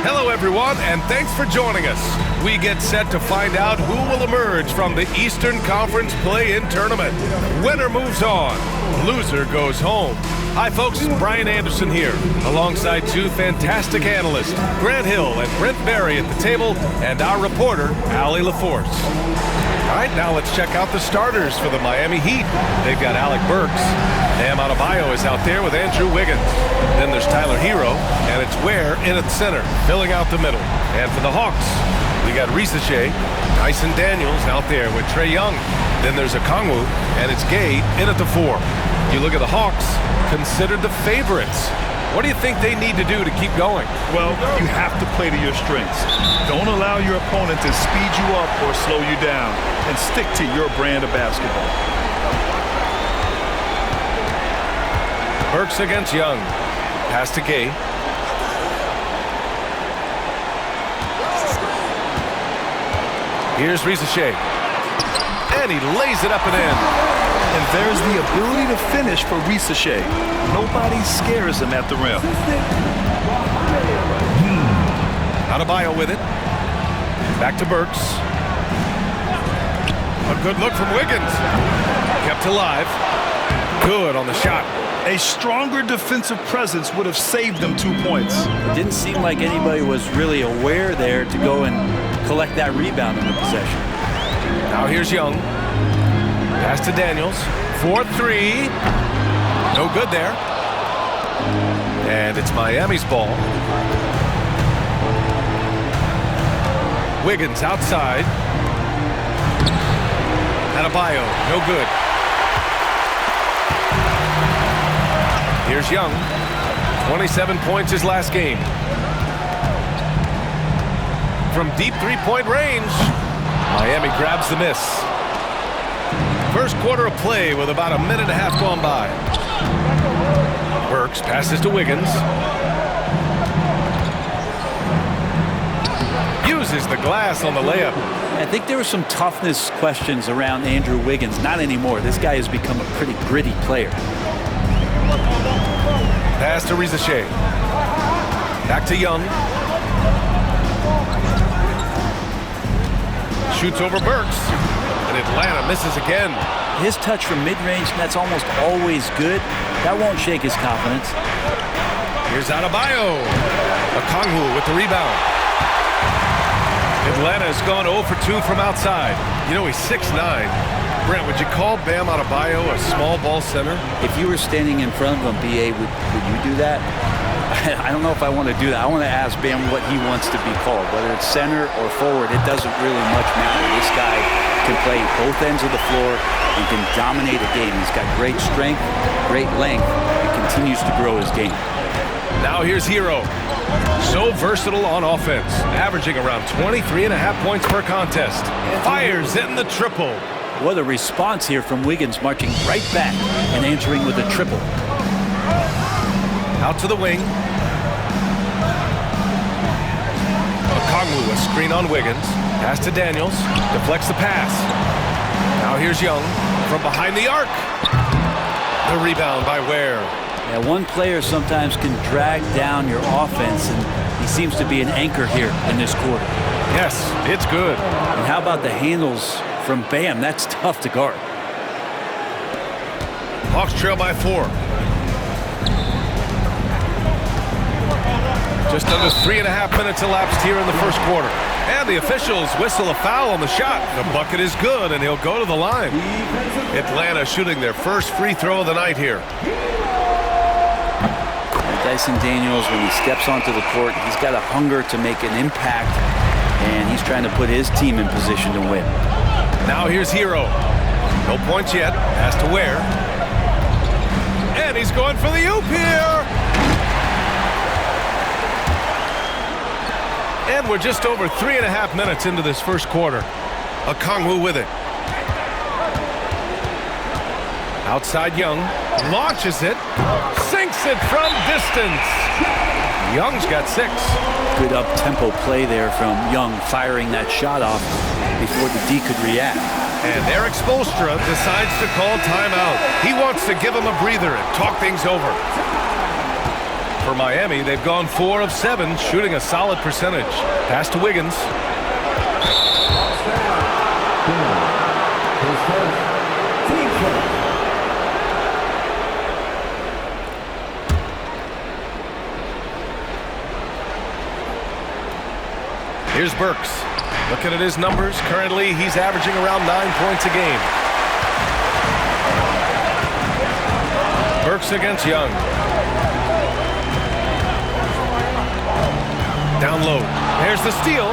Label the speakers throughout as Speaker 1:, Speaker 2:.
Speaker 1: Hello, everyone, and thanks for joining us. We get set to find out who will emerge from the Eastern Conference Play-In Tournament. Winner moves on. Loser goes home. Hi, folks. Brian Anderson here, alongside two fantastic analysts, Grant Hill and Brent Barry at the table, and our reporter, Allie LaForce. All right, now let's check out the starters for the Miami Heat. They've got Alec Burks. Bam Adebayo is out there with Andrew Wiggins. Then there's Tyler Hero, and it's Ware in at center, filling out the middle. And for the Hawks, we got Risache, Dyson Daniels out there with Trae Young. Then there's Okongwu, and it's Gay in at the 4. You look at the Hawks, considered the favorites. What do you think they need to do to keep going?
Speaker 2: Well, you have to play to your strengths. Don't allow your opponent to speed you up or slow you down, and stick to your brand of basketball.
Speaker 1: Burks against Young. Pass to Gay. Here's Risache. And he lays it up and in.
Speaker 2: And there's the ability to finish for Risache. Nobody scares him at the rim.
Speaker 1: Adebayo with it. Back to Burks. A good look from Wiggins. Kept alive. Good on the shot.
Speaker 2: A stronger defensive presence would have saved them 2 points.
Speaker 3: It didn't seem like anybody was really aware there to go and collect that rebound in the possession.
Speaker 1: Now here's Young. Pass to Daniels. 4-3. No good there. And it's Miami's ball. Wiggins outside. Adebayo, no good. Here's Young. 27 points his last game. From deep three-point range, Miami grabs the miss. First quarter of play with about a minute and a half gone by. Burks passes to Wiggins. Uses the glass on the layup.
Speaker 3: I think there were some toughness questions around Andrew Wiggins. Not anymore. This guy has become a pretty gritty player.
Speaker 1: Pass to Risache. Back to Young. Shoots over Burks. And Atlanta misses again.
Speaker 3: His touch from mid-range, that's almost always good. That won't shake his confidence.
Speaker 1: Here's Adebayo. Okongwu with the rebound. Atlanta has gone 0 for 2 from outside. You know, he's 6'9". Brent, would you call Bam Adebayo a small ball center?
Speaker 3: If you were standing in front of him, B.A., would you do that? I don't know if I want to do that. I want to ask Bam what he wants to be called. Whether it's center or forward, it doesn't really much matter. This guy can play both ends of the floor and can dominate a game. He's got great strength, great length, and continues to grow his game.
Speaker 1: Now here's Hero. So versatile on offense, averaging around 23.5 points per contest. Fires in the triple.
Speaker 3: What a response here from Wiggins, marching right back and answering with a triple.
Speaker 1: Out to the wing. Okongwu, a screen on Wiggins. Pass to Daniels. Deflects the pass. Now here's Young from behind the arc. The rebound by Ware.
Speaker 3: Yeah, one player sometimes can drag down your offense, and he seems to be an anchor here in this quarter.
Speaker 1: Yes, it's good.
Speaker 3: And how about the handles from Bam? That's tough to guard.
Speaker 1: Hawks trail by 4. Just under 3.5 minutes elapsed here in the first quarter. And the officials whistle a foul on the shot. The bucket is good, and he'll go to the line. Atlanta shooting their first free throw of the night here.
Speaker 3: Dyson Daniels, when he steps onto the court, he's got a hunger to make an impact, and he's trying to put his team in position to win.
Speaker 1: Now here's Hero. No points yet. Pass to Ware. And he's going for the oop here. And we're just over 3.5 minutes into this first quarter. Okongwu with it. Outside Young. Launches it. Sinks it from distance. Young's got 6.
Speaker 3: Good up-tempo play there from Young, firing that shot off before the D could react.
Speaker 1: And Eric Spoelstra decides to call timeout. He wants to give him a breather and talk things over. For Miami, they've gone 4 of 7, shooting a solid percentage. Pass to Wiggins. Here's Burks. Looking at his numbers, currently he's averaging around 9 points a game. Burks against Young. Down low. There's the steal.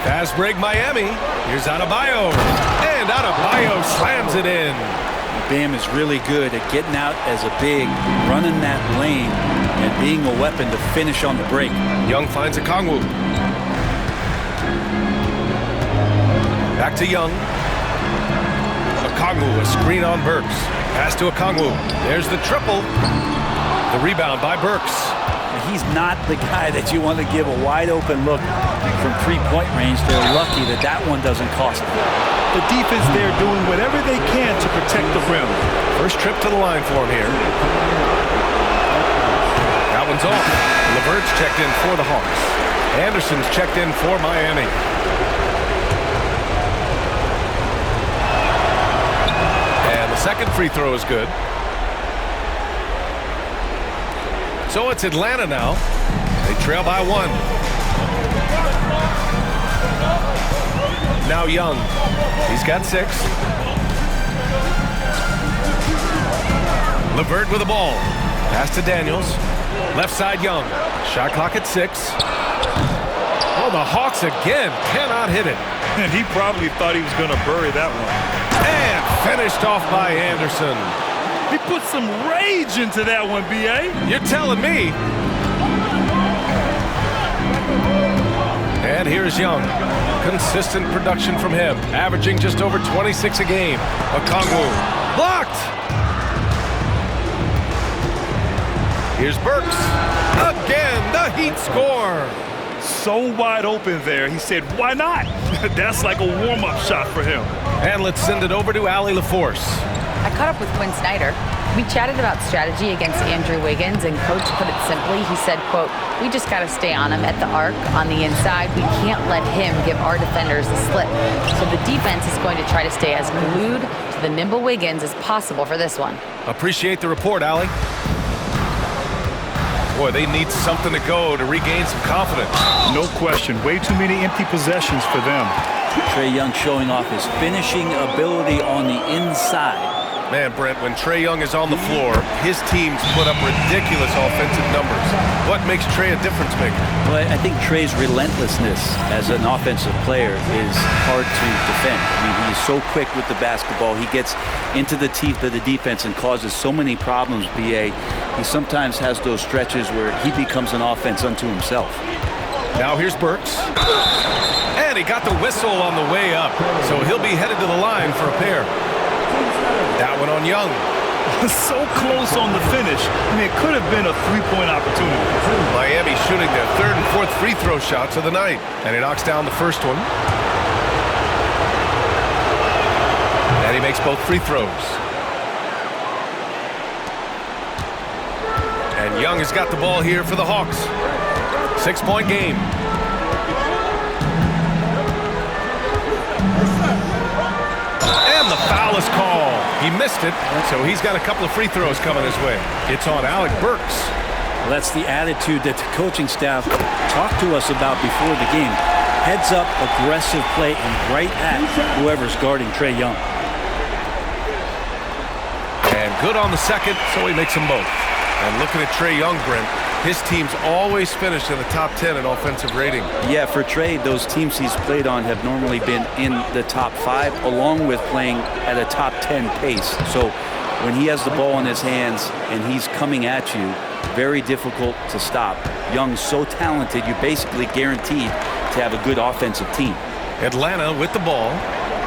Speaker 1: Fast break Miami. Here's Adebayo. And Adebayo slams it in.
Speaker 3: Bam is really good at getting out as a big, running that lane, and being a weapon to finish on the break.
Speaker 1: Young finds Okongwu. Back to Young. Okongwu, a screen on Burks. Pass to Okongwu. There's the triple. The rebound by Burks.
Speaker 3: He's not the guy that you want to give a wide open look from three-point range. They're lucky that that one doesn't cost them.
Speaker 2: The defense there doing whatever they can to protect the rim.
Speaker 1: First trip to the line for him here. That one's off. LeVert's checked in for the Hawks. Anderson's checked in for Miami. And the second free throw is good. So it's Atlanta now. They trail by 1. Now Young. He's got 6. LeVert with the ball. Pass to Daniels. Left side Young. Shot clock at 6. Oh, the Hawks again cannot hit it.
Speaker 2: And he probably thought he was going to bury that one.
Speaker 1: And finished off by Anderson.
Speaker 2: He put some rage into that one, B.A.
Speaker 1: You're telling me. And here's Young. Consistent production from him, averaging just over 26 a game. Okongwu blocked. Here's Burks. Again, the Heat score.
Speaker 2: So wide open there. He said, why not? That's like a warm-up shot for him.
Speaker 1: And let's send it over to Allie LaForce.
Speaker 4: I caught up with Quinn Snyder. We chatted about strategy against Andrew Wiggins, and Coach put it simply. He said, quote, we just got to stay on him at the arc on the inside. We can't let him give our defenders the slip. So the defense is going to try to stay as glued to the nimble Wiggins as possible for this one.
Speaker 1: Appreciate the report, Allie. Boy, they need something to go to regain some confidence.
Speaker 2: No question. Way too many empty possessions for them.
Speaker 3: Trae Young showing off his finishing ability on the inside.
Speaker 1: Man, Brent, when Trae Young is on the floor, his teams put up ridiculous offensive numbers. What makes Trae a difference maker?
Speaker 3: Well, I think Trae's relentlessness as an offensive player is hard to defend. I mean, he's so quick with the basketball. He gets into the teeth of the defense and causes so many problems, B.A. He sometimes has those stretches where he becomes an offense unto himself.
Speaker 1: Now here's Burks. And he got the whistle on the way up, so he'll be headed to the line for a pair. That one on Young.
Speaker 2: So close on the finish. I mean, it could have been a three-point opportunity.
Speaker 1: Miami shooting their 3rd and 4th free throw shots of the night. And he knocks down the first one. And he makes both free throws. And Young has got the ball here for the Hawks. 6-point game. And the foul is called. He missed it, so he's got a couple of free throws coming his way. It's on Alec Burks.
Speaker 3: Well, that's the attitude that the coaching staff talked to us about before the game. Heads up, aggressive play, and right at whoever's guarding Trae Young.
Speaker 1: And good on the second, so he makes them both. And looking at Trae Young, Brent, his team's always finished in the top 10 in offensive rating.
Speaker 3: Yeah, for Trae, those teams he's played on have normally been in the top 5, along with playing at a top 10 pace. So when he has the ball in his hands and he's coming at you, very difficult to stop. Young's so talented, you're basically guaranteed to have a good offensive team.
Speaker 1: Atlanta with the ball.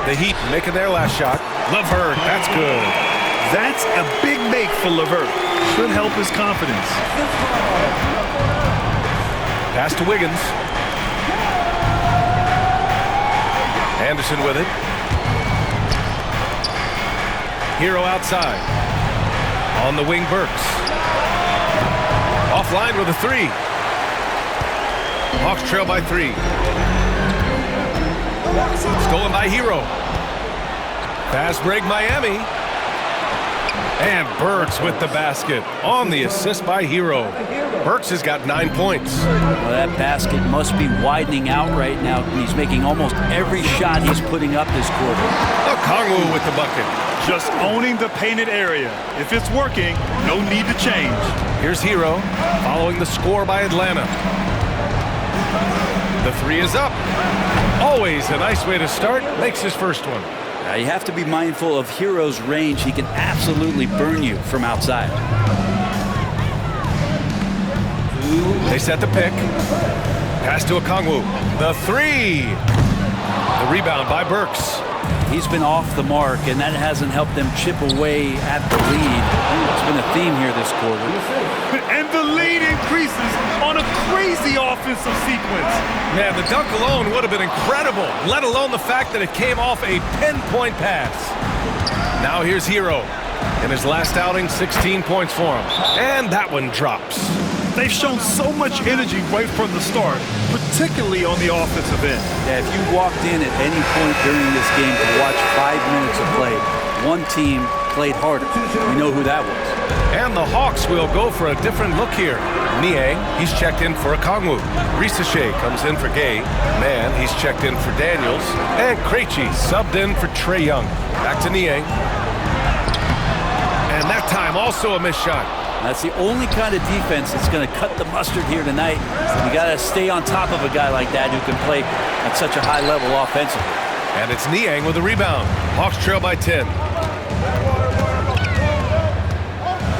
Speaker 1: The Heat making their last shot. LeVert, that's good.
Speaker 2: That's a big make for LeVert. Should help his confidence.
Speaker 1: Pass to Wiggins. Anderson with it. Hero outside. On the wing, Burks. Offline with a three. Hawks trail by 3. Stolen by Hero. Fast break Miami. And Burks with the basket on the assist by Hero. Burks has got 9 points.
Speaker 3: Well, that basket must be widening out right now. He's making almost every shot he's putting up this quarter.
Speaker 1: Okongwu with the bucket.
Speaker 2: Just owning the painted area. If it's working, no need to change.
Speaker 1: Here's Hero following the score by Atlanta. The three is up. Always a nice way to start. Makes his first one.
Speaker 3: Now you have to be mindful of Hero's range. He can absolutely burn you from outside.
Speaker 1: They set the pick. Pass to Okongwu. The three. The rebound by Burks.
Speaker 3: He's been off the mark, and that hasn't helped them chip away at the lead. It's been a theme here this quarter.
Speaker 2: And the lead increases on a crazy offensive sequence.
Speaker 1: Man, the dunk alone would have been incredible, let alone the fact that it came off a pinpoint pass. Now here's Hero. In his last outing, 16 points for him. And that one drops.
Speaker 2: They've shown so much energy right from the start, particularly on the offensive end.
Speaker 3: Yeah, if you walked in at any point during this game to watch 5 minutes of play, one team played harder. We know who that was.
Speaker 1: And the Hawks will go for a different look here. Niang, he's checked in for Okongwu. Risache comes in for Gay. Mann, he's checked in for Daniels. And Krejci subbed in for Trae Young. Back to Niang. And that time also a missed shot.
Speaker 3: That's the only kind of defense that's going to cut the mustard here tonight. You got to stay on top of a guy like that who can play at such a high level offensively.
Speaker 1: And it's Niang with a rebound. Hawks trail by 10.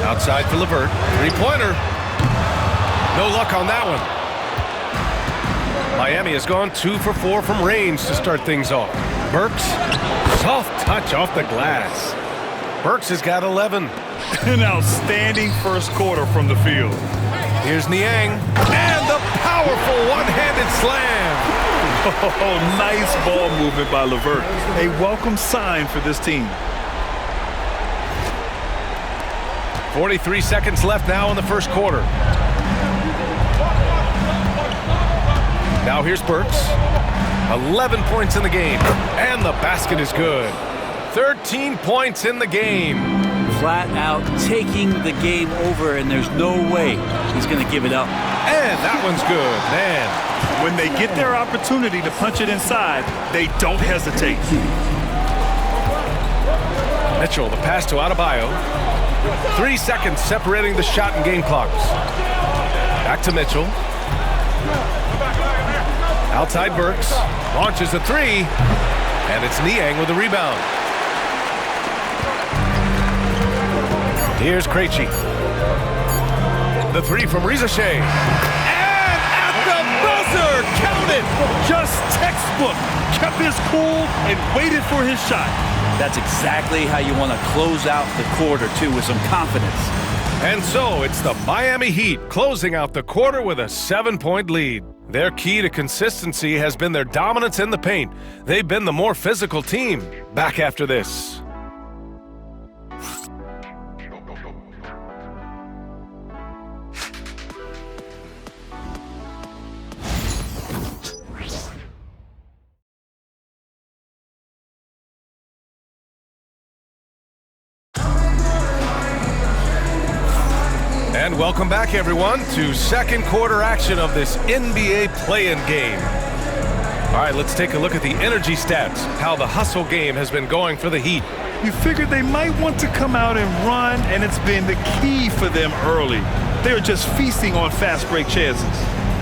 Speaker 1: Outside for LeVert. Three-pointer. No luck on that one. Miami has gone 2 for 4 from range to start things off. Burks, soft touch off the glass. Burks has got 11.
Speaker 2: An outstanding first quarter from the field.
Speaker 1: Here's Niang. And the powerful one-handed slam.
Speaker 2: Oh, nice ball movement by LeVert. A welcome sign for this team.
Speaker 1: 43 seconds left now in the first quarter. Now here's Burks. 11 points in the game. And the basket is good. 13 points in the game.
Speaker 3: Flat out taking the game over, and there's no way he's going to give it up.
Speaker 1: And that one's good, man.
Speaker 2: When they get their opportunity to punch it inside, they don't hesitate.
Speaker 1: Mitchell, the pass to Adebayo. 3 seconds separating the shot and game clocks. Back to Mitchell. Outside Burks. Launches a three. And it's Niang with the rebound. Here's Krejci. The three from Risache. And at the buzzer, count it!
Speaker 2: Just textbook. Kept his cool and waited for his shot.
Speaker 3: That's exactly how you want to close out the quarter, too, with some confidence.
Speaker 1: And so it's the Miami Heat closing out the quarter with a 7-point lead. Their key to consistency has been their dominance in the paint. They've been the more physical team. Back after this. And welcome back, everyone, to second quarter action of this NBA play-in game. All right, let's take a look at the energy stats, how the hustle game has been going for the Heat.
Speaker 2: You figured they might want to come out and run, and it's been the key for them early. They're just feasting on fast break chances.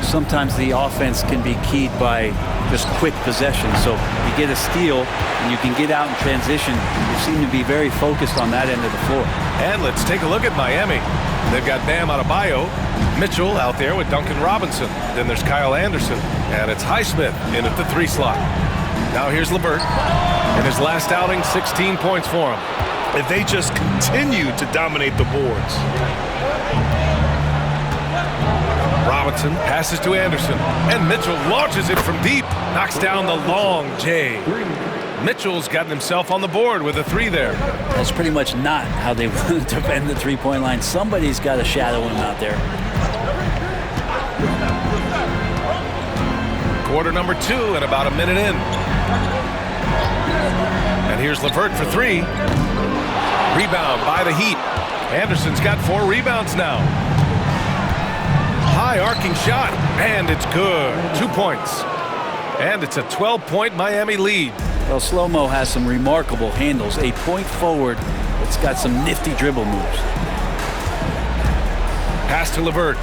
Speaker 3: Sometimes the offense can be keyed by just quick possession. So you get a steal and you can get out in transition. You seem to be very focused on that end of the floor.
Speaker 1: And let's take a look at Miami. They've got Bam Adebayo, Mitchell out there with Duncan Robinson. Then there's Kyle Anderson, and it's Highsmith in at the 3 slot. Now here's LeVert. In his last outing, 16 points for him.
Speaker 2: And they just continue to dominate the boards.
Speaker 1: Robinson passes to Anderson, and Mitchell launches it from deep, knocks down the long J. Mitchell's gotten himself on the board with a 3 there.
Speaker 3: That's pretty much not how they want to defend the three-point line. Somebody's got to shadow him out there.
Speaker 1: Quarter number 2 and about a minute in. And here's LeVert for 3. Rebound by the Heat. Anderson's got 4 rebounds now. High arcing shot, and it's good. 2 points. And it's a 12-point Miami lead.
Speaker 3: Well, Slow-Mo has some remarkable handles. A point forward. It's got some nifty dribble moves.
Speaker 1: Pass to LeVert.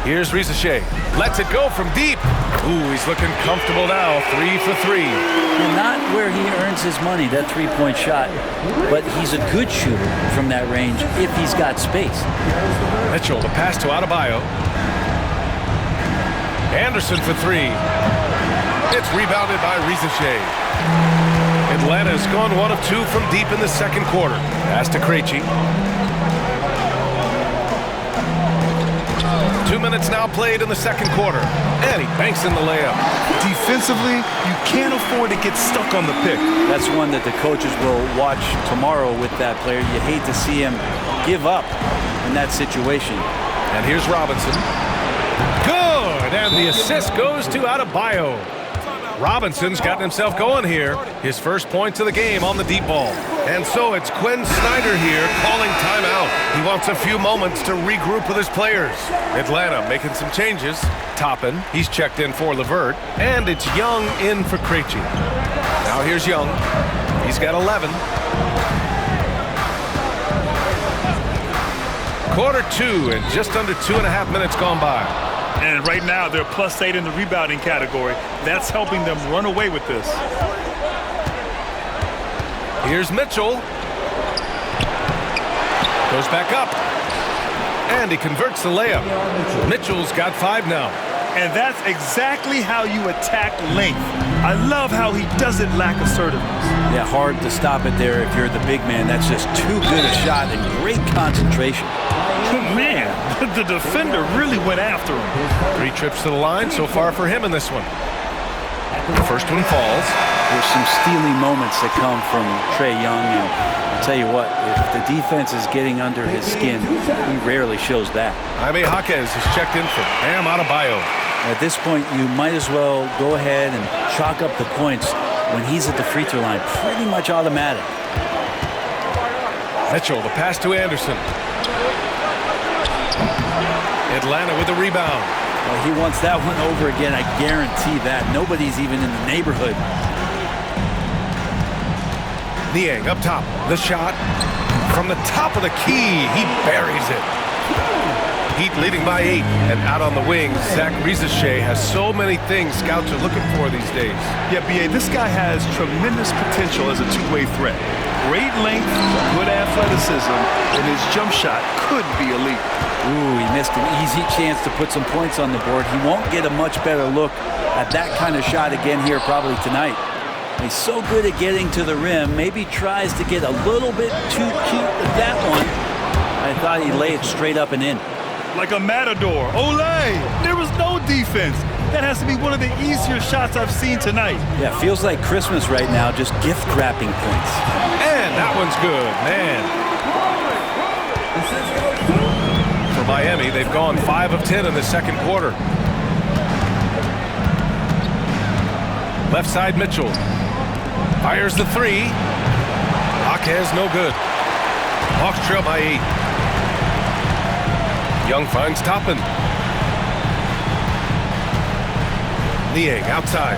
Speaker 1: Here's Risacher. Lets it go from deep. Ooh, he's looking comfortable now. 3 for 3.
Speaker 3: And not where he earns his money, that three-point shot. But he's a good shooter from that range if he's got space.
Speaker 1: Mitchell, the pass to Adebayo. Anderson for 3. It's rebounded by Risacher. Atlanta's gone 1 of 2 from deep in the second quarter. Pass to Krejci. 2 minutes now played in the second quarter. And he banks in the layup.
Speaker 2: Defensively, you can't afford to get stuck on the pick.
Speaker 3: That's one that the coaches will watch tomorrow with that player. You hate to see him give up in that situation.
Speaker 1: And here's Robinson. Good! And the assist goes to Adebayo. Robinson's gotten himself going here. His first points of the game on the deep ball. And so it's Quinn Snyder here calling timeout. He wants a few moments to regroup with his players. Atlanta making some changes. Toppin, he's checked in for LeVert. And it's Young in for Krejci. Now here's Young. He's got 11. Quarter 2 and just under 2.5 minutes gone by.
Speaker 2: And right now, they're +8 in the rebounding category. That's helping them run away with this.
Speaker 1: Here's Mitchell. Goes back up. And he converts the layup. Mitchell's got 5 now.
Speaker 2: And that's exactly how you attack length. I love how he doesn't lack assertiveness.
Speaker 3: Yeah, hard to stop it there if you're the big man. That's just too good a shot and great concentration.
Speaker 2: Man, the defender really went after him.
Speaker 1: 3 trips to the line so far for him in this one. The first one falls.
Speaker 3: There's some steely moments that come from Trae Young, and I'll tell you what, if the defense is getting under his skin, he rarely shows that.
Speaker 1: Jaime Jaquez is checked in for Bam Adebayo.
Speaker 3: At this point, you might as well go ahead and chalk up the points when he's at the free throw line. Pretty much automatic.
Speaker 1: Mitchell, the pass to Anderson. Atlanta with the rebound.
Speaker 3: Well, he wants that one over again, I guarantee that. Nobody's even in the neighborhood.
Speaker 1: Niang up top. The shot. From the top of the key, he buries it. Heat leading by 8. And out on the wing, Zach Risacher has so many things scouts are looking for these days.
Speaker 2: Yeah, B.A., this guy has tremendous potential as a two-way threat. Great length, good athleticism, and his jump shot could be elite.
Speaker 3: Ooh, he missed an easy chance to put some points on the board. He won't get a much better look at that kind of shot again here probably tonight. He's so good at getting to the rim. Maybe tries to get a little bit too cute with that one. I thought he'd lay it straight up and in.
Speaker 2: Like a matador. Olay! There was no defense. That has to be one of the easier shots I've seen tonight.
Speaker 3: Yeah, feels like Christmas right now, just gift wrapping points.
Speaker 1: And that one's good, man. For Miami, they've gone 5 of 10 in the second quarter. Left side, Mitchell. Fires the 3. Jaquez, no good. Hawks trail by 8. Young finds Toppin. Niang outside.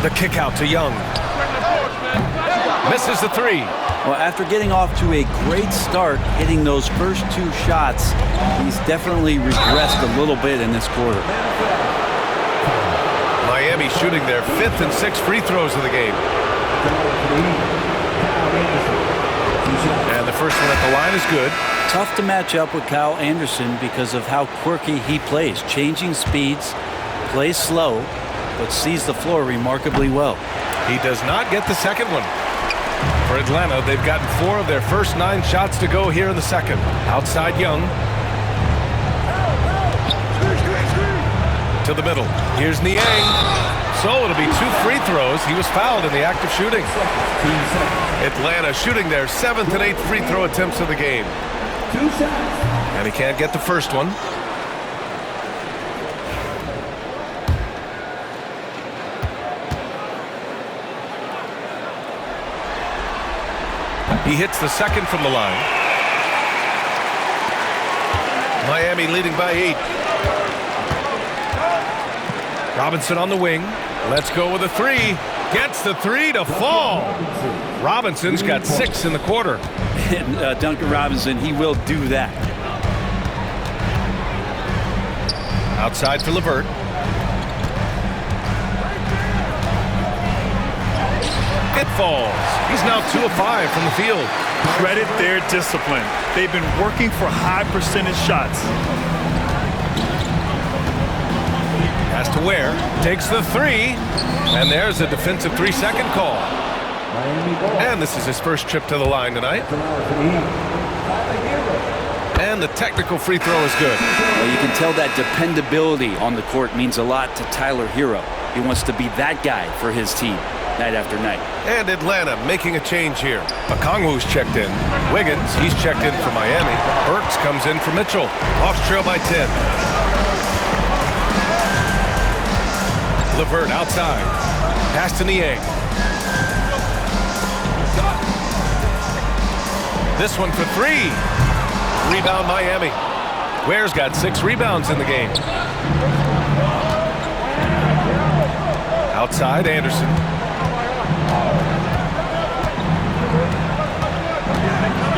Speaker 1: The kick out to Young. Misses the 3.
Speaker 3: Well, after getting off to a great start, hitting those first 2 shots, he's definitely regressed a little bit in this quarter.
Speaker 1: Miami shooting their 5th and 6th free throws of the game. And the first one at the line is good.
Speaker 3: Tough to match up with Kyle Anderson because of how quirky he plays. Changing speeds, plays slow, but sees the floor remarkably well.
Speaker 1: He does not get the second one. For Atlanta, they've gotten 4 of their first 9 shots to go here in the second. Outside Young. To the middle. Here's Niang. So it'll be 2 free throws. He was fouled in the act of shooting. Atlanta shooting their 7th and 8th free throw attempts of the game. And he can't get the first one. He hits the second from the line. Miami leading by 8. Robinson on the wing. Let's go with a 3. Gets the 3 to fall. Robinson's got 6 in the quarter.
Speaker 3: And Duncan Robinson, he will do that.
Speaker 1: Outside for LeVert. It falls. He's now 2 of 5 from the field.
Speaker 2: Credit their discipline. They've been working for high percentage shots.
Speaker 1: Has to Ware. Takes the 3. And there's a defensive 3-second call. And this is his first trip to the line tonight. And the technical free throw is good.
Speaker 3: Well, you can tell that dependability on the court means a lot to Tyler Hero. He wants to be that guy for his team night after night.
Speaker 1: And Atlanta making a change here. Okongwu's checked in. Wiggins, he's checked in for Miami. Burks comes in for Mitchell. Hawks trail by 10. LeVert outside. Pass to Niang. This one for 3. Rebound Miami. Ware's got 6 rebounds in the game. Outside Anderson.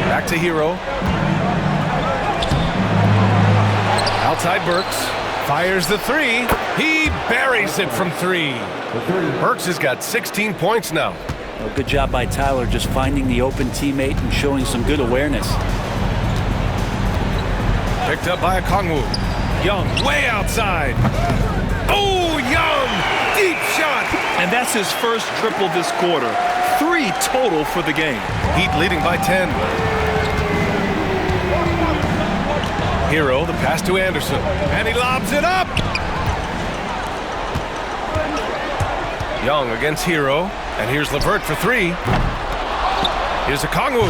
Speaker 1: Back to Hero. Outside Burks. Fires the 3. He buries it from 3. Burks has got 16 points now.
Speaker 3: Well, good job by Tyler just finding the open teammate and showing some good awareness.
Speaker 1: Picked up by Okongwu. Young way outside. Oh, Young! Deep shot!
Speaker 2: And that's his first triple this quarter. 3 total for the game.
Speaker 1: Heat leading by 10. Hero, the pass to Anderson. And he lobs it up! Young against Hero. And here's LeVert for 3. Here's Okongwu.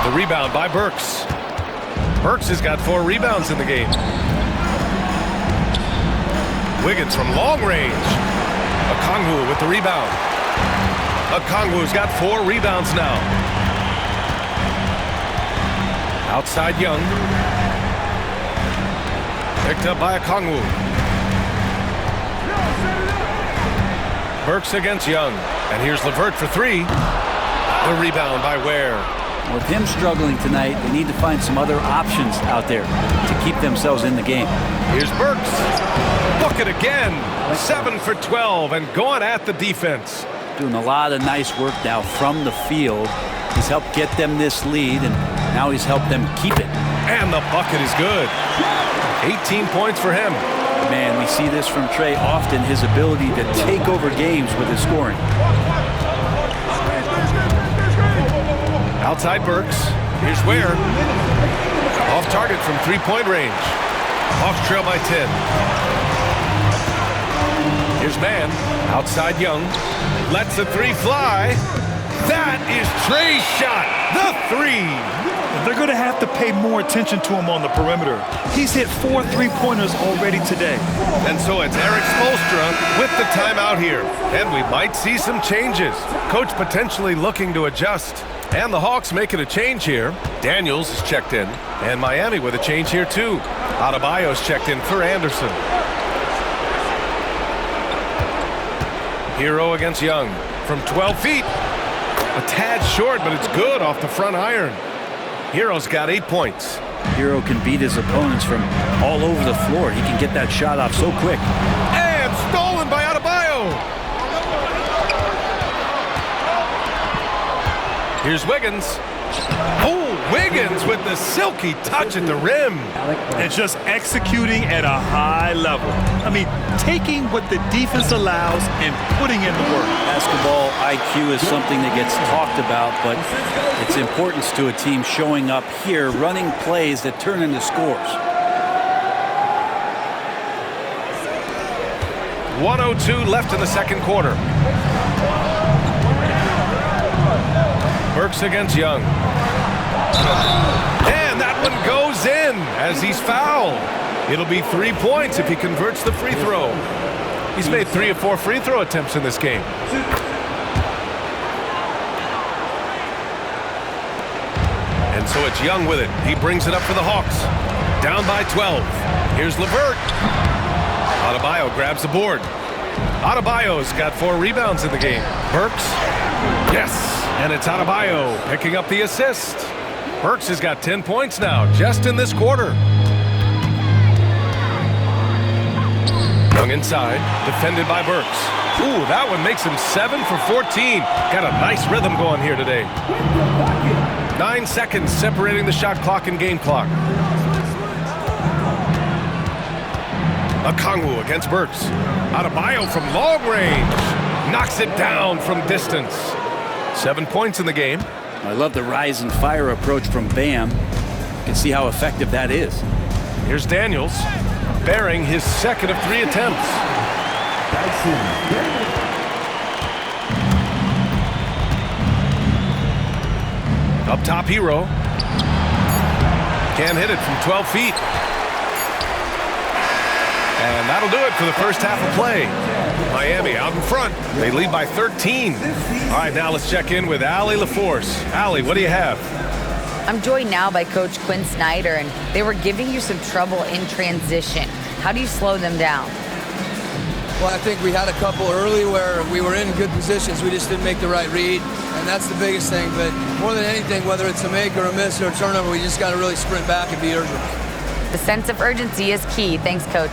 Speaker 1: The rebound by Burks. Burks has got 4 rebounds in the game. Wiggins from long range. Okongwu with the rebound. Okongwu's got 4 rebounds now. Outside Young. Picked up by Okongwu. Burks against Young. And here's LeVert for 3. The rebound by Ware.
Speaker 3: With him struggling tonight, they need to find some other options out there to keep themselves in the game.
Speaker 1: Here's Burks. Book it again. 7 for 12 and going at the defense.
Speaker 3: Doing a lot of nice work now from the field. He's helped get them this lead, and now he's helped them keep it.
Speaker 1: And the bucket is good. 18 points for him.
Speaker 3: Man, we see this from Trey often, his ability to take over games with his scoring.
Speaker 1: Outside Burks. Here's Ware. Off target from 3-point range. Hawks trail by 10. Here's Mann. Outside Young. Lets the 3 fly. That is Trey's shot. The 3.
Speaker 2: They're going to have to pay more attention to him on the perimeter. He's hit 4 3-pointers already today.
Speaker 1: And so it's Eric Spoelstra with the timeout here. And we might see some changes. Coach potentially looking to adjust. And the Hawks making a change here. Daniels is checked in. And Miami with a change here too. Adebayo's checked in for Anderson. Hero against Young from 12 feet. A tad short, but it's good off the front iron. Hero's got 8 points.
Speaker 3: Hero can beat his opponents from all over the floor. He can get that shot off so quick.
Speaker 1: And stolen by Adebayo. Here's Wiggins. Oh, Wiggins with the silky touch at the rim.
Speaker 2: And just executing at a high level. I mean, taking what the defense allows and putting in the work.
Speaker 3: Basketball IQ is something that gets talked about, but its importance to a team showing up here, running plays that turn into scores.
Speaker 1: 1:02 left in the second quarter. Burks against Young. And that one goes in as he's fouled. It'll be 3 points if he converts the free throw. He's made 3 of 4 free throw attempts in this game. And so it's Young with it. He brings it up for the Hawks. Down by 12. Here's LeVert. Adebayo grabs the board. Adebayo's got 4 rebounds in the game. Burks. Yes. And it's Adebayo picking up the assist. Burks has got 10 points now, just in this quarter. Young inside, defended by Burks. Ooh, that one makes him 7 for 14. Got a nice rhythm going here today. 9 seconds separating the shot clock and game clock. Okongwu against Burks. Adebayo from long range. Knocks it down from distance. 7 points in the game.
Speaker 3: I love the rise and fire approach from Bam. You can see how effective that is.
Speaker 1: Here's Daniels, bearing his second of 3 attempts. Up top, Hero. Can't hit it from 12 feet. And that'll do it for the first half of play. Miami out in front. They lead by 13. All right, now let's check in with Allie LaForce. Allie, what do you have?
Speaker 4: I'm joined now by Coach Quinn Snyder, and they were giving you some trouble in transition. How do you slow them down?
Speaker 5: Well, I think we had a couple early where we were in good positions. We just didn't make the right read, and that's the biggest thing. But more than anything, whether it's a make or a miss or a turnover, we just got to really sprint back and be urgent.
Speaker 4: The sense of urgency is key. Thanks, Coach.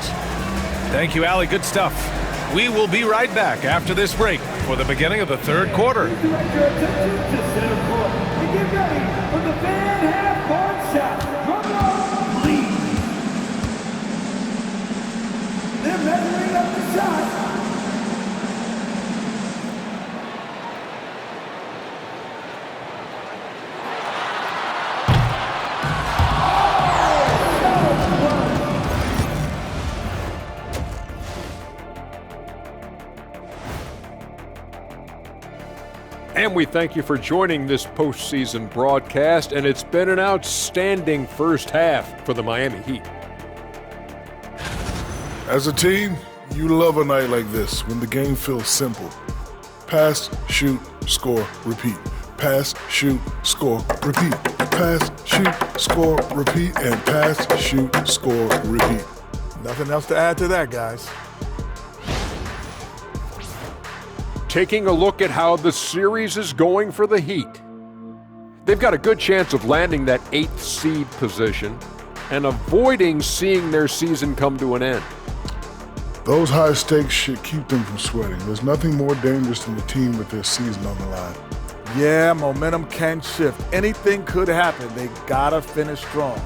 Speaker 1: Thank you, Allie. Good stuff. We will be right back after this break for the beginning of the third quarter.
Speaker 6: Direct your attention to center court and get ready for the fan half-court shot. Drum roll, please. They're measuring up the shot.
Speaker 7: And we thank you for joining this postseason broadcast, and it's been an outstanding first half for the Miami Heat.
Speaker 8: As a team, you love a night like this when the game feels simple. Pass, shoot, score, repeat. Pass, shoot, score, repeat. Pass, shoot, score, repeat, and pass, shoot, score, repeat.
Speaker 9: Nothing else to add to that, guys.
Speaker 7: Taking a look at how the series is going for the Heat. They've got a good chance of landing that 8th seed position and avoiding seeing their season come to an end.
Speaker 8: Those high stakes should keep them from sweating. There's nothing more dangerous than a team with their season on the line.
Speaker 9: Yeah, momentum can shift. Anything could happen. They gotta finish strong.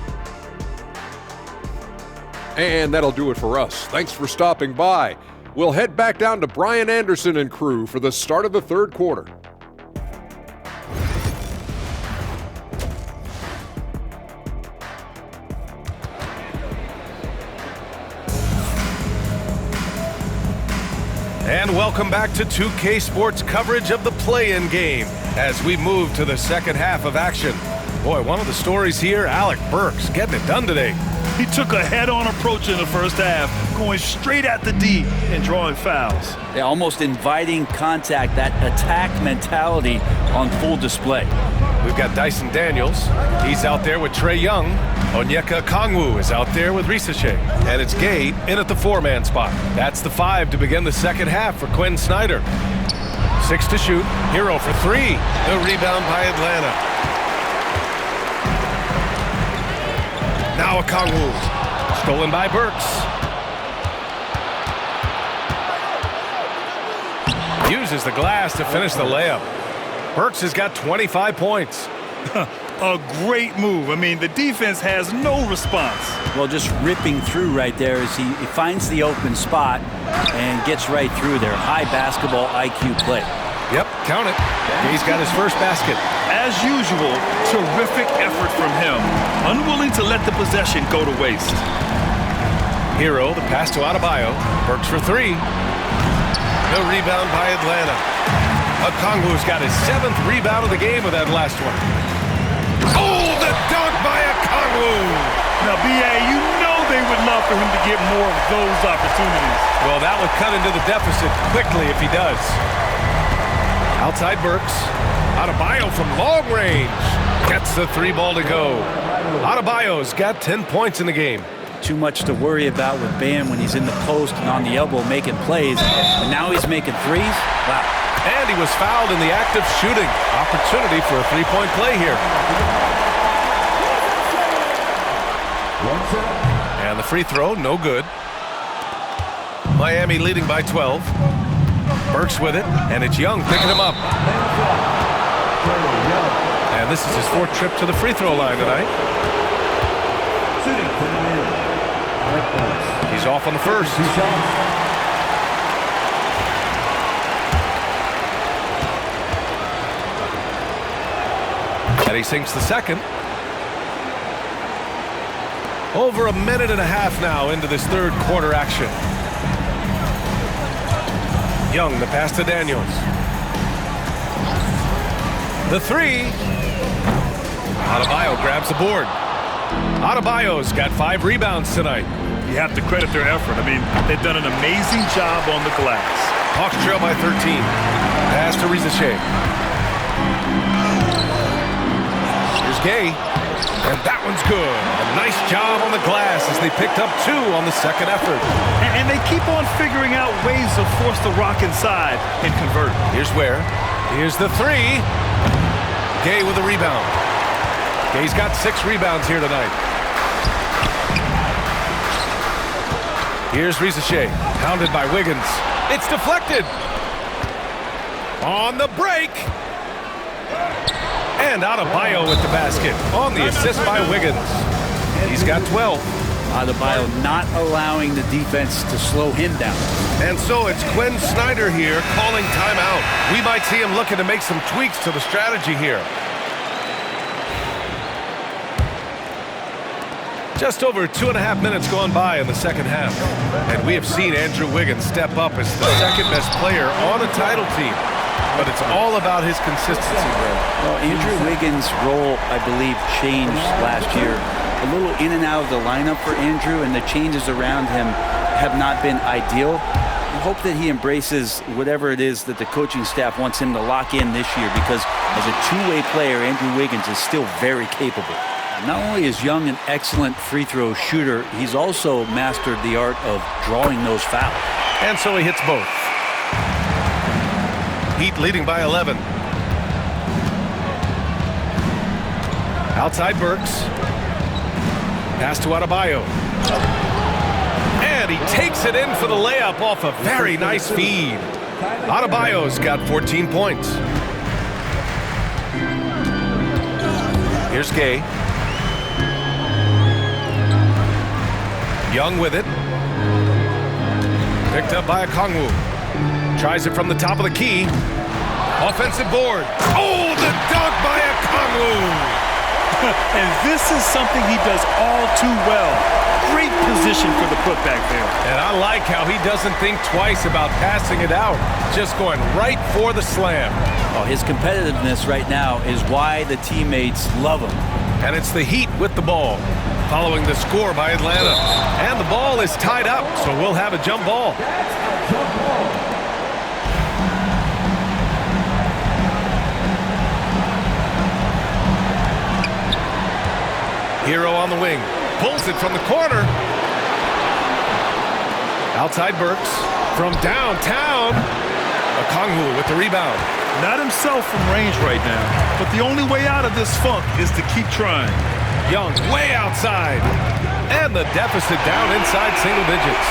Speaker 7: And that'll do it for us. Thanks for stopping by. We'll head back down to Brian Anderson and crew for the start of the third quarter.
Speaker 1: And welcome back to 2K Sports coverage of the play-in game as we move to the second half of action. Boy, one of the stories here, Alec Burks getting it done today.
Speaker 2: He took a head-on approach in the first half, going straight at the D and drawing fouls.
Speaker 3: Yeah, almost inviting contact, that attack mentality on full display.
Speaker 1: We've got Dyson Daniels. He's out there with Trae Young. Onyeka Okongwu is out there with Risache. And it's Gabe in at the 4-man spot. That's the 5 to begin the second half for Quinn Snyder. 6 to shoot. Hero for 3. The rebound by Atlanta. Now Okongwu. Stolen by Burks. Uses the glass to finish the layup. Burks has got 25 points.
Speaker 2: A great move. I mean, the defense has no response.
Speaker 3: Well, just ripping through right there as he finds the open spot and gets right through there. High basketball IQ play.
Speaker 1: Yep, count it. He's got his first basket.
Speaker 2: As usual, terrific effort from him. Unwilling to let the possession go to waste.
Speaker 1: Hero, the pass to Adebayo. Burks for 3. The rebound by Atlanta. Okongwu's got his 7th rebound of the game with that last one. Oh, the dunk by Okongwu!
Speaker 2: Now, B.A., you know they would love for him to get more of those opportunities.
Speaker 1: Well, that would cut into the deficit quickly if he does. Outside Burks. Adebayo from long range gets the 3 ball to go. Adebayo's got 10 points in the game.
Speaker 3: Too much to worry about with Bam when he's in the post and on the elbow making plays. And now he's making threes. Wow.
Speaker 1: And he was fouled in the act of shooting. Opportunity for a 3-point play here. And the free throw, no good. Miami leading by 12. Burks with it, and it's Young picking him up. And this is his 4th trip to the free throw line tonight. He's off on the first. And he sinks the second. Over a minute and a half now into this 3rd quarter action. Young, the pass to Daniels. The 3. Adebayo grabs the board. Adebayo's got 5 rebounds tonight.
Speaker 2: You have to credit their effort. I mean, they've done an amazing job on the glass.
Speaker 1: Hawks trail by 13. Pass to Risacher. Here's Gay. And that one's good. A nice job on the glass as they picked up 2 on the second effort.
Speaker 2: And they keep on figuring out ways to force the rock inside and convert.
Speaker 1: Here's where. Here's the 3. Gay with a rebound. Gay's got 6 rebounds here tonight. Here's Risacher, pounded by Wiggins. It's deflected. On the break. And Adebayo with the basket on the assist by Wiggins. He's got 12.
Speaker 3: Adebayo not allowing the defense to slow him down.
Speaker 1: And so it's Quinn Snyder here calling timeout. We might see him looking to make some tweaks to the strategy here. Just over 2.5 minutes gone by in the second half. And we have seen Andrew Wiggins step up as the second best player on a title team. But it's all about his consistency, Greg.
Speaker 3: Well, Andrew Wiggins' role, I believe, changed last year. A little in and out of the lineup for Andrew, and the changes around him have not been ideal. I hope that he embraces whatever it is that the coaching staff wants him to lock in this year, because as a two-way player, Andrew Wiggins is still very capable. Not only is Young an excellent free throw shooter, he's also mastered the art of drawing those fouls.
Speaker 1: And so he hits both. Heat leading by 11. Outside Burks. Pass to Adebayo. And he takes it in for the layup off a very nice feed. Adebayo's got 14 points. Here's Gay. Young with it. Picked up by Okongwu. Tries it from the top of the key. Offensive board. Oh, the dunk by Okongwu.
Speaker 2: And this is something he does all too well. Great position for the putback there.
Speaker 1: And I like how he doesn't think twice about passing it out. Just going right for the slam.
Speaker 3: Oh, his competitiveness right now is why the teammates love him.
Speaker 1: And it's the Heat with the ball, following the score by Atlanta. And the ball is tied up, so we'll have a jump ball. Hero on the wing, pulls it from the corner. Outside Burks, from downtown. Okongwu with the rebound.
Speaker 2: Not himself from range right now, but the only way out of this funk is to keep trying.
Speaker 1: Young way outside. And the deficit down inside single digits.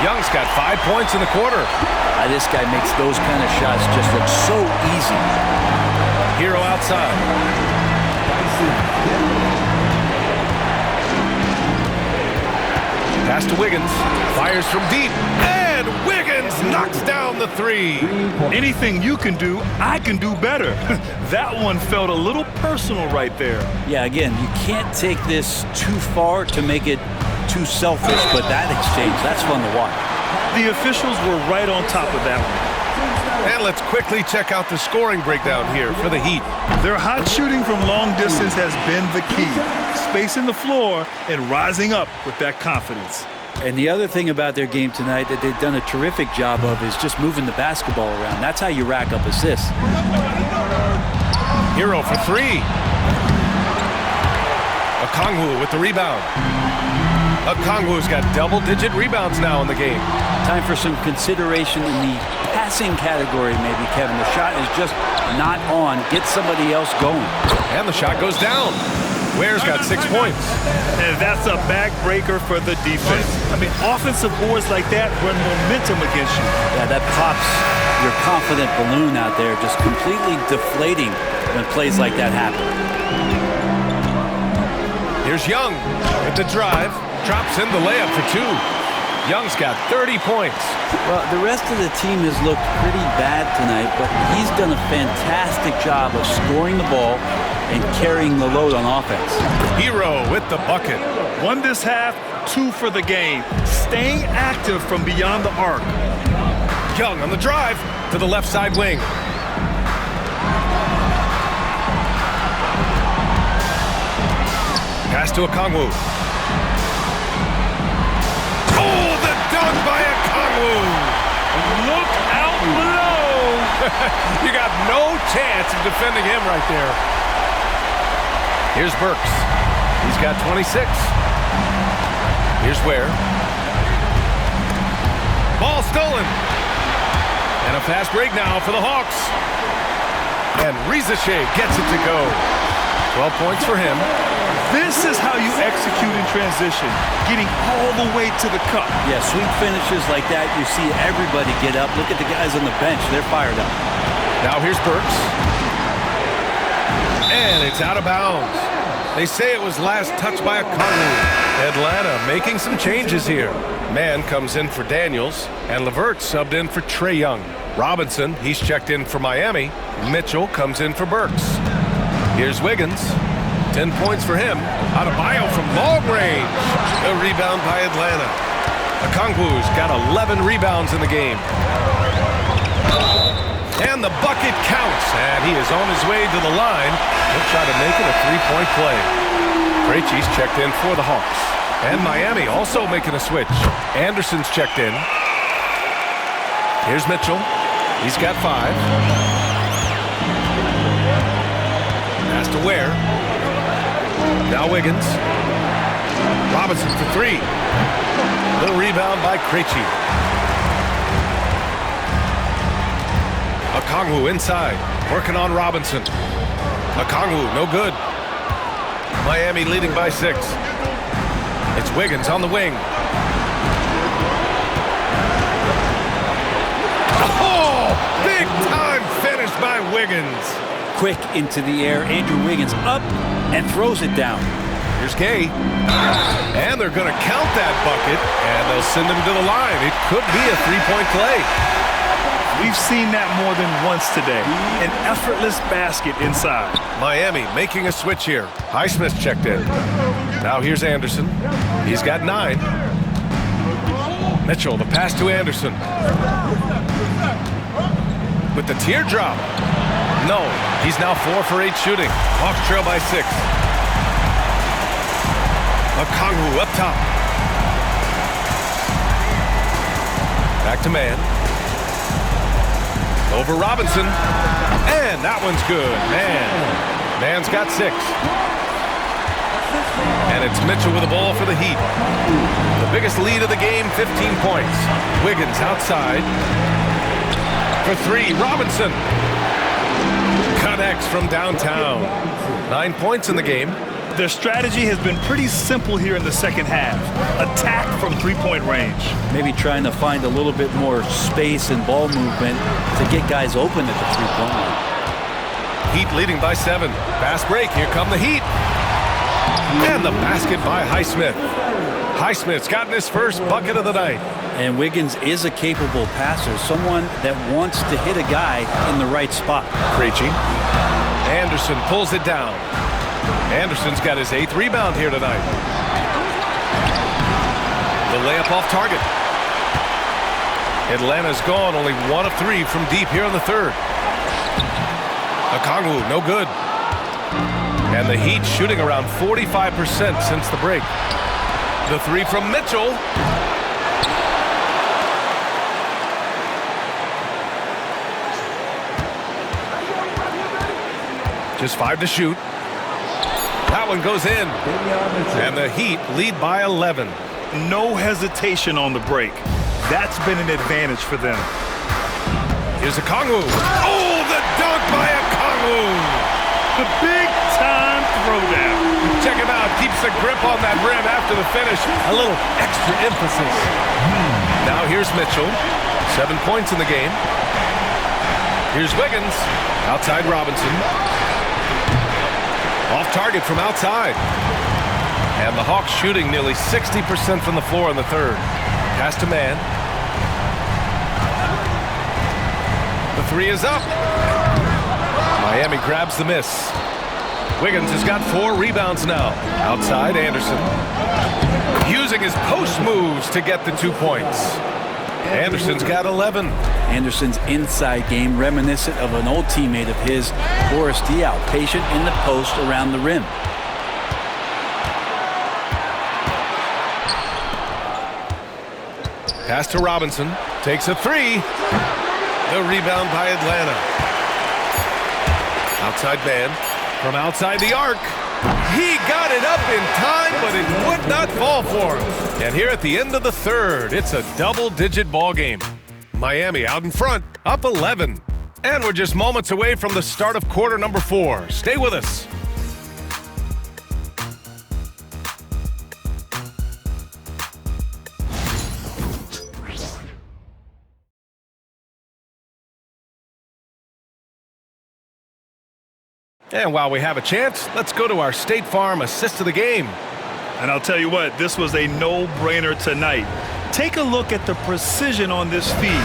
Speaker 1: Young's got 5 points in the quarter.
Speaker 3: This guy makes those kind of shots just look so easy.
Speaker 1: Hero outside. Pass to Wiggins. Fires from deep. And Wiggins knocks down the 3.
Speaker 2: Anything you can do, I can do better. That one felt a little personal right there.
Speaker 3: Yeah, again, you can't take this too far to make it too selfish, but that exchange, that's fun to watch.
Speaker 2: The officials were right on top of that one.
Speaker 1: And let's quickly check out the scoring breakdown here for the Heat.
Speaker 2: Their hot shooting from long distance has been the key. Spacing the floor and rising up with that confidence.
Speaker 3: And the other thing about their game tonight that they've done a terrific job of is just moving the basketball around. That's how you rack up assists.
Speaker 1: Hero for three. Okongwu with the rebound. Okongwu's got double-digit rebounds now in the game.
Speaker 3: Time for some consideration in the passing category, maybe, Kevin. The shot is just not on. Get somebody else going.
Speaker 1: And the shot goes down. Ware's got 6 points.
Speaker 2: And that's a backbreaker for the defense. I mean, offensive boards like that run momentum against you.
Speaker 3: Yeah, that pops your confident balloon out there, just completely deflating when plays like that happen.
Speaker 1: Here's Young with the drive. Drops in the layup for two. Young's got 30 points.
Speaker 3: Well, the rest of the team has looked pretty bad tonight, but he's done a fantastic job of scoring the ball and carrying the load on offense.
Speaker 1: Hero with the bucket.
Speaker 2: 1 this half, 2 for the game. Staying active from beyond the arc.
Speaker 1: Young on the drive to the left side wing. Pass to Okongwu. Oh, the dunk by Okongwu.
Speaker 2: Look out below.
Speaker 1: You got no chance of defending him right there. Here's Burks. He's got 26. Here's Ware. Ball stolen. And a fast break now for the Hawks. And Rizache gets it to go. 12 points for him.
Speaker 2: This is how you execute in transition, getting all the way to the cup.
Speaker 3: Yeah, sweet finishes like that, you see everybody get up. Look at the guys on the bench. They're fired up.
Speaker 1: Now here's Burks. And it's out of bounds. They say it was last touched by Okongwu. Atlanta making some changes here. Mann comes in for Daniels, and LeVert subbed in for Trae Young. Robinson, he's checked in for Miami. Mitchell comes in for Burks. Here's Wiggins. 10 points for him. Adebayo from long range. A rebound by Atlanta. Okongwu's got 11 rebounds in the game. And the bucket counts. And he is on his way to the line. He'll try to make it a three-point play. Krejci's checked in for the Hawks. And Miami also making a switch. Anderson's checked in. Here's Mitchell. He's got 5. Pass to Ware. Now Wiggins. Robinson for 3. Little rebound by Krejci. Okongwu inside. Working on Robinson. Okongwu, no good. Miami leading by 6. It's Wiggins on the wing. Oh! Big time finish by Wiggins.
Speaker 3: Quick into the air. Andrew Wiggins up and throws it down.
Speaker 1: Here's Gay. And they're going to count that bucket, and they'll send him to the line. It could be a three-point play.
Speaker 2: We've seen that more than once today. An effortless basket inside.
Speaker 1: Miami making a switch here. Highsmith's checked in. Now here's Anderson. He's got 9. Mitchell, the pass to Anderson. With the teardrop. No, he's now 4 for 8 shooting. Hawks trail by 6. Okongwu up top. Back to Mann. Over Robinson. And that one's good. Mann's got 6. And it's Mitchell with the ball for the Heat. The biggest lead of the game, 15 points. Wiggins outside. For 3, Robinson. Connects from downtown. 9 points in the game.
Speaker 2: Their strategy has been pretty simple here in the second half. Attack from three-point range.
Speaker 3: Maybe trying to find a little bit more space and ball movement to get guys open at the three-point line.
Speaker 1: Heat leading by 7. Fast break. Here come the Heat. And the basket by Highsmith. Highsmith's gotten his first bucket of the night.
Speaker 3: And Wiggins is a capable passer, someone that wants to hit a guy in the right spot.
Speaker 1: Krejci. Anderson pulls it down. Anderson's got his 8th rebound here tonight. The layup off target. Atlanta's gone only 1 of 3 from deep here in the 3rd. Okongwu, no good. And the Heat shooting around 45% since the break. The 3 from Mitchell. Just 5 to shoot. That one goes in. And the Heat lead by 11.
Speaker 2: No hesitation on the break. That's been an advantage for them.
Speaker 1: Here's Okongwu. Oh, the dunk by Okongwu.
Speaker 2: The big-time throwdown.
Speaker 1: Check him out. Keeps the grip on that rim after the finish. A little extra emphasis. Now here's Mitchell. 7 points in the game. Here's Wiggins. Outside Robinson. Off target from outside. And the Hawks shooting nearly 60% from the floor in the third. Pass to Man. The three is up. Miami grabs the miss. Wiggins has got 4 rebounds now. Outside Anderson. Using his post moves to get the 2 points. Anderson's got 11.
Speaker 3: Anderson's inside game reminiscent of an old teammate of his, Boris Diaw, patient in the post around the rim.
Speaker 1: Pass to Robinson. Takes a 3. The rebound by Atlanta. Outside Man. From outside the arc. He got it up in time, but it would not fall for him. And here at the end of the third, it's a double-digit ball game. Miami out in front, up 11. And we're just moments away from the start of quarter number 4. Stay with us. And while we have a chance, let's go to our State Farm assist of the game.
Speaker 2: And I'll tell you what, this was a no-brainer tonight. Take a look at the precision on this feed.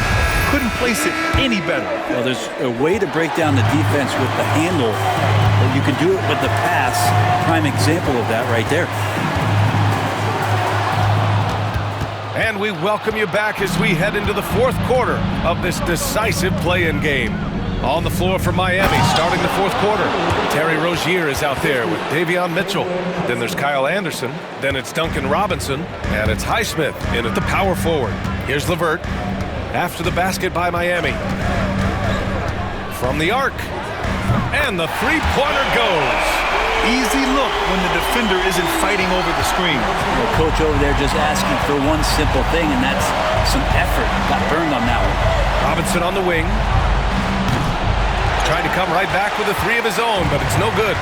Speaker 2: Couldn't place it any better.
Speaker 3: Well, there's a way to break down the defense with the handle, but you can do it with the pass. Prime example of that right there.
Speaker 1: And we welcome you back as we head into the fourth quarter of this decisive play-in game. On the floor for Miami, starting the fourth quarter. Terry Rozier is out there with Davion Mitchell. Then there's Kyle Anderson. Then it's Duncan Robinson. And it's Highsmith in at the power forward. Here's LeVert. After the basket by Miami. From the arc. And the three-pointer goes.
Speaker 2: Easy look when the defender isn't fighting over the screen.
Speaker 3: The coach over there just asking for one simple thing, and that's some effort. Got burned on that one.
Speaker 1: Robinson on the wing. Trying to come right back with a 3 of his own, but it's no good.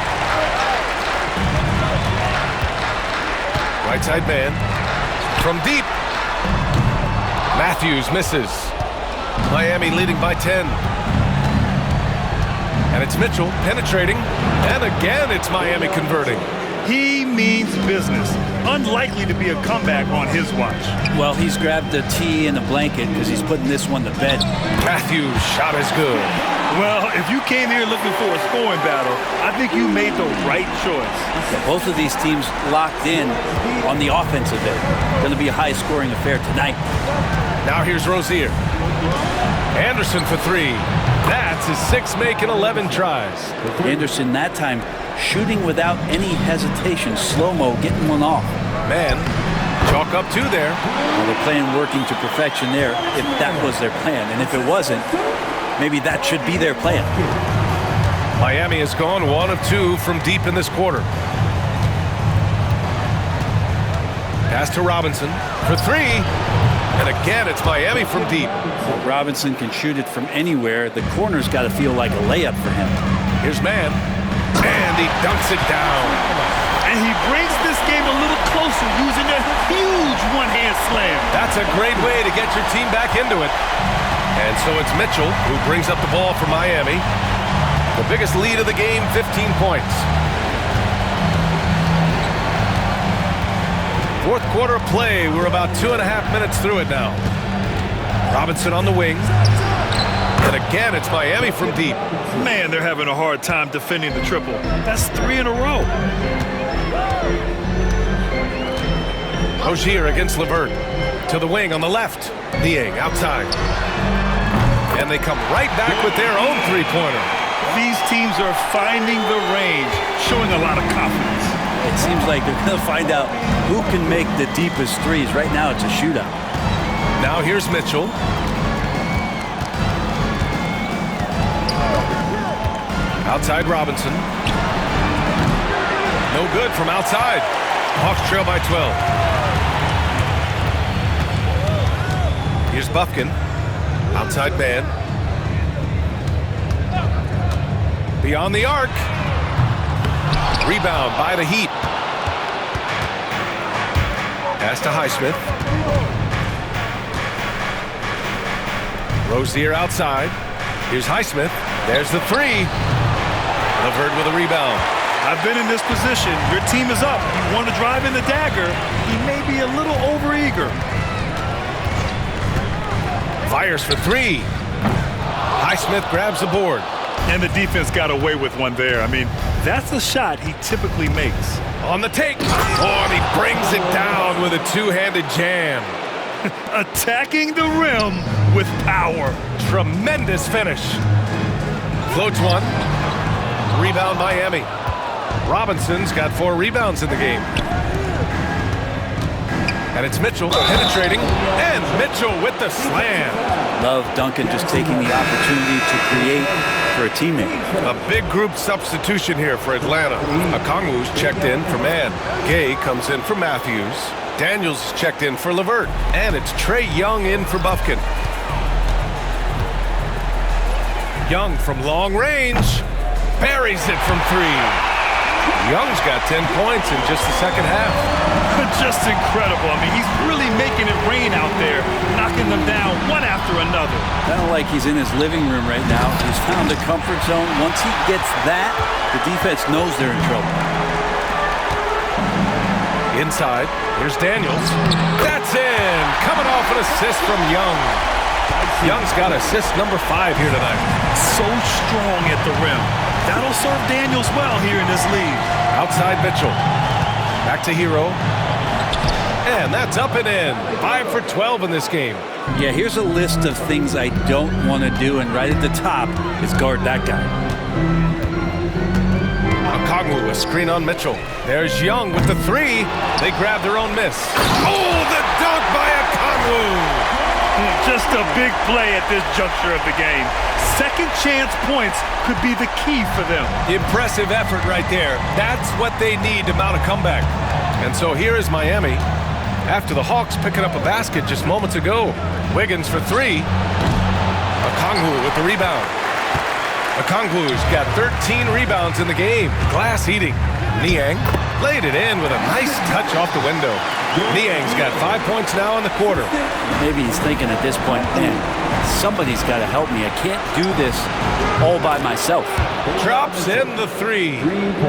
Speaker 1: Right side Man. From deep. Matthews misses. Miami leading by 10. And it's Mitchell penetrating. And again, it's Miami converting.
Speaker 2: He means business. Unlikely to be a comeback on his watch.
Speaker 3: Well, he's grabbed the tee and the blanket because he's putting this one to bed.
Speaker 1: Matthews' shot is good.
Speaker 2: Well, if you came here looking for a scoring battle, I think you made the right choice.
Speaker 3: Both of these teams locked in on the offensive end. Going to be a high-scoring affair tonight.
Speaker 1: Now here's Rozier. Anderson for 3. That's his 6th make in 11 tries.
Speaker 3: Anderson that time shooting without any hesitation. Slow-mo, getting one off.
Speaker 1: Man, chalk up 2 there.
Speaker 3: Well, they're playing working to perfection there if that was their plan. And if it wasn't, maybe that should be their plan.
Speaker 1: Miami has gone 1 of 2 from deep in this quarter. Pass to Robinson for 3. And again, it's Miami from deep.
Speaker 3: Robinson can shoot it from anywhere. The corner's got to feel like a layup for him.
Speaker 1: Here's Man. And he dunks it down.
Speaker 2: And he brings this game a little closer using a huge one-hand slam.
Speaker 1: That's a great way to get your team back into it. And so it's Mitchell who brings up the ball for Miami. The biggest lead of the game, 15 points. Fourth quarter of play. We're about 2.5 minutes through it now. Robinson on the wing. And again, it's Miami from deep.
Speaker 2: Man, they're having a hard time defending the triple. That's 3 in a row.
Speaker 1: Rozier against LeVert. To the wing on the left. Niang outside. And they come right back with their own three-pointer.
Speaker 2: These teams are finding the range, showing a lot of confidence.
Speaker 3: It seems like they're going to find out who can make the deepest threes. Right now, it's a shootout.
Speaker 1: Now here's Mitchell. Outside Robinson. No good from outside. Hawks trail by 12. Here's Bufkin. Outside man. Beyond the arc. Rebound by the Heat. Pass to Highsmith. Rozier outside. Here's Highsmith. There's the three. LeVert with a rebound.
Speaker 2: I've been in this position. Your team is up. You want to drive in the dagger. He may be a little overeager.
Speaker 1: Fires for three. Highsmith grabs the board.
Speaker 2: And the defense got away with one there. I mean, that's a shot he typically makes.
Speaker 1: On the take. Oh, and he brings it down with a two-handed jam.
Speaker 2: Attacking the rim with power.
Speaker 1: Tremendous finish. Floats one. Rebound Miami. Robinson's got 4 rebounds in the game. And it's Mitchell penetrating. And Mitchell with the slam.
Speaker 3: Love Duncan just taking the opportunity to create for a teammate.
Speaker 1: A big group substitution here for Atlanta. Okongwu's checked in for Mann. Gay comes in for Matthews. Daniels checked in for LeVert. And it's Trae Young in for Bufkin. Young from long range. Buries it from 3. Young's got 10 points in just the second half.
Speaker 2: Just incredible. I mean, he's really making it rain out there, knocking them down one after another.
Speaker 3: Kind of like he's in his living room right now. He's found a comfort zone. Once he gets that, the defense knows they're in trouble.
Speaker 1: Inside, here's Daniels. That's in! Coming off an assist from Young. Young's got assist number 5 here tonight.
Speaker 2: So strong at the rim. That'll serve Daniels well here in this league.
Speaker 1: Outside Mitchell. Back to Hero. And that's up and in. 5 for 12 in this game.
Speaker 3: Yeah, here's a list of things I don't want to do, and right at the top is guard that guy.
Speaker 1: Okongwu, a screen on Mitchell. There's Young with the 3. They grab their own miss. Oh, the dunk by Okongwu!
Speaker 2: Just a big play at this juncture of the game. Second chance points could be the key for them.
Speaker 1: Impressive effort right there. That's what they need to mount a comeback. And so here is Miami. After the Hawks picking up a basket just moments ago. Wiggins for 3. Okongwu with the rebound. Okongwu's got 13 rebounds in the game. Glass eating. Niang laid it in with a nice touch off the window. Niang's got 5 points now in the quarter.
Speaker 3: Maybe he's thinking at this point, man, somebody's got to help me. I can't do this all by myself.
Speaker 1: Drops in the 3.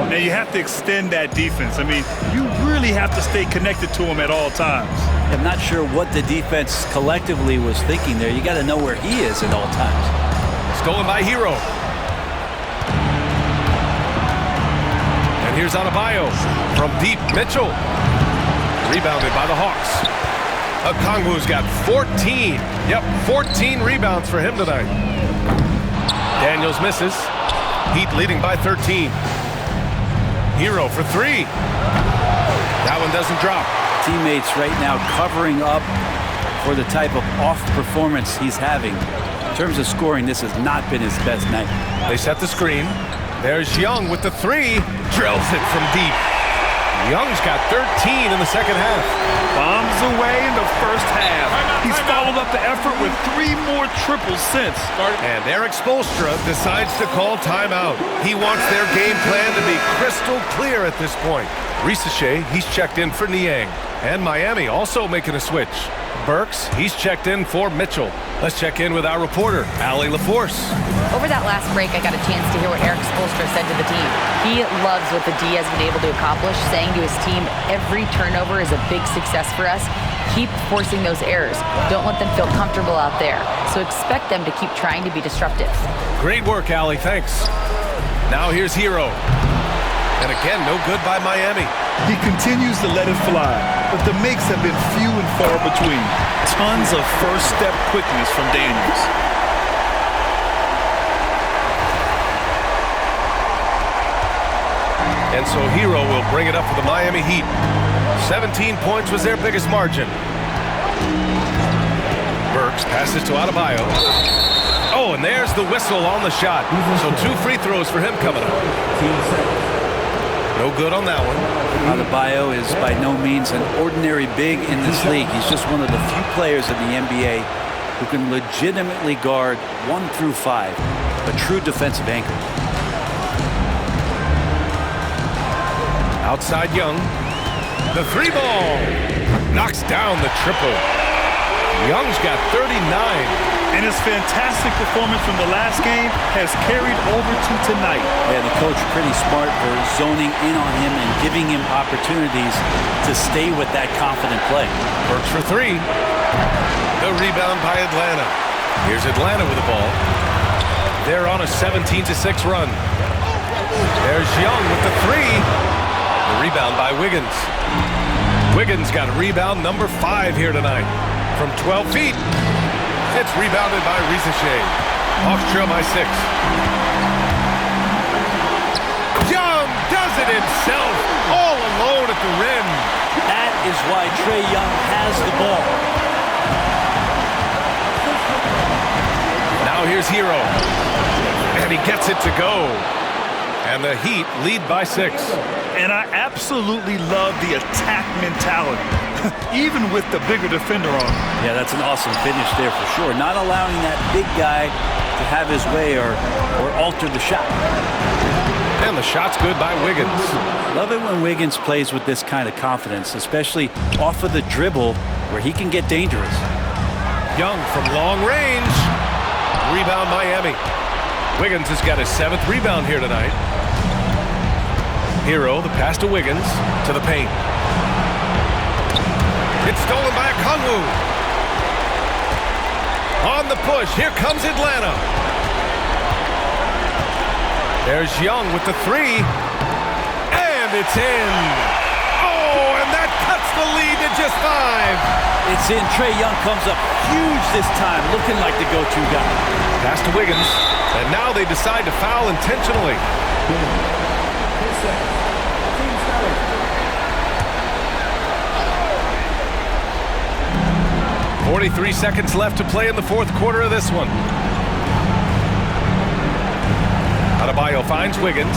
Speaker 2: Now you have to extend that defense. I mean, you really have to stay connected to him at all times.
Speaker 3: I'm not sure what the defense collectively was thinking there. You got to know where he is at all times.
Speaker 1: Stolen by Hero. And here's Adebayo from deep. Mitchell. Rebounded by the Hawks. Okongwu's got 14. Yep, 14 rebounds for him tonight. Daniels misses. Heat leading by 13. Hero for 3. That one doesn't drop.
Speaker 3: Teammates right now covering up for the type of off performance he's having. In terms of scoring, this has not been his best night.
Speaker 1: They set the screen. There's Young with the 3. Drills it from deep. Young's got 13 in the second half.
Speaker 2: Bombs away in the first half. He's followed up the effort with 3 more triples since.
Speaker 1: And Eric Spoelstra decides to call timeout. He wants their game plan to be crystal clear at this point. Risache, he's checked in for Niang. And Miami also making a switch. Burks, he's checked in for Mitchell. Let's check in with our reporter, Allie LaForce.
Speaker 4: Over that last break, I got a chance to hear what Eric Spoelstra said to the team. He loves what the D has been able to accomplish, saying to his team, every turnover is a big success for us. Keep forcing those errors. Don't let them feel comfortable out there. So expect them to keep trying to be disruptive.
Speaker 1: Great work, Allie. Thanks. Now here's Hero. And again, no good by Miami.
Speaker 2: He continues to let it fly, but the makes have been few and far between. Tons of first-step quickness from Daniels.
Speaker 1: And so Hero will bring it up for the Miami Heat. 17 points was their biggest margin. Burks passes to Adebayo. Oh, and there's the whistle on the shot. So 2 free throws for him coming up. No good on that one.
Speaker 3: Adebayo is by no means an ordinary big in this league. He's just one of the few players in the NBA who can legitimately guard 1 through 5. A true defensive anchor.
Speaker 1: Outside Young. The 3 ball. Knocks down the triple. Young's got 39.
Speaker 2: And his fantastic performance from the last game has carried over to tonight.
Speaker 3: Yeah, the coach pretty smart for zoning in on him and giving him opportunities to stay with that confident play.
Speaker 1: Works for 3. The rebound by Atlanta. Here's Atlanta with the ball. They're on a 17-6 run. There's Young with the 3. The rebound by Wiggins. Wiggins got rebound number 5 here tonight. From 12 feet. It's rebounded by Risacher. Hawks trail by 6. Young does it himself, all alone at the rim.
Speaker 3: That is why Trae Young has the ball.
Speaker 1: Now here's Hero. And he gets it to go. And the Heat lead by 6.
Speaker 2: And I absolutely love the attack mentality, even with the bigger defender on.
Speaker 3: Yeah, that's an awesome finish there for sure. Not allowing that big guy to have his way or alter the shot.
Speaker 1: And the shot's good by Wiggins.
Speaker 3: Love it when Wiggins plays with this kind of confidence, especially off of the dribble where he can get dangerous.
Speaker 1: Young from long range. Rebound Miami. Wiggins has got his 7th rebound here tonight. Hero, the pass to Wiggins, to the paint. It's stolen by Okongwu. On the push, here comes Atlanta. There's Young with the 3. And it's in. Oh, and that cuts the lead to just 5.
Speaker 3: It's in. Trae Young comes up huge this time, looking like the go-to guy.
Speaker 1: Pass to Wiggins. And now they decide to foul intentionally. 43 seconds left to play in the 4th quarter of this one. Adebayo finds Wiggins.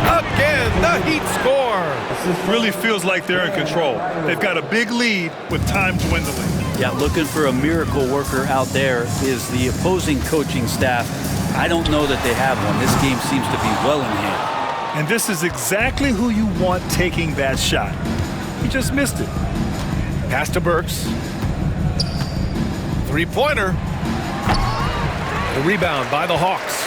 Speaker 1: Again, the Heat score.
Speaker 2: Really feels like they're in control. They've got a big lead with time dwindling.
Speaker 3: Yeah, looking for a miracle worker out there is the opposing coaching staff. I don't know that they have one. This game seems to be well in hand.
Speaker 2: And this is exactly who you want taking that shot. He just missed it.
Speaker 1: Pass to Burks. 3-pointer. The rebound by the Hawks.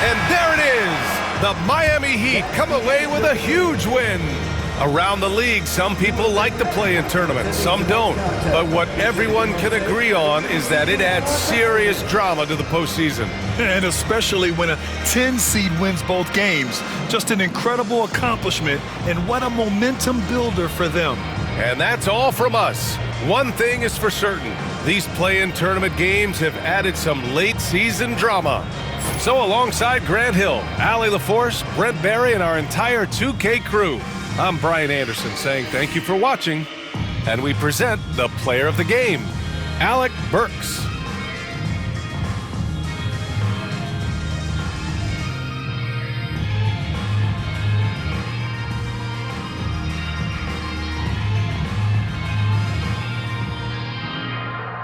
Speaker 1: And there it is. The Miami Heat come away with a huge win. Around the league, some people like the play-in tournament, some don't. But what everyone can agree on is that it adds serious drama to the postseason.
Speaker 2: And especially when a 10 seed wins both games. Just an incredible accomplishment, and what a momentum builder for them.
Speaker 1: And that's all from us. One thing is for certain. These play-in tournament games have added some late-season drama. So alongside Grant Hill, Allie LaForce, Brent Barry, and our entire 2K crew, I'm Brian Anderson saying thank you for watching, and we present the player of the game, Alec Burks.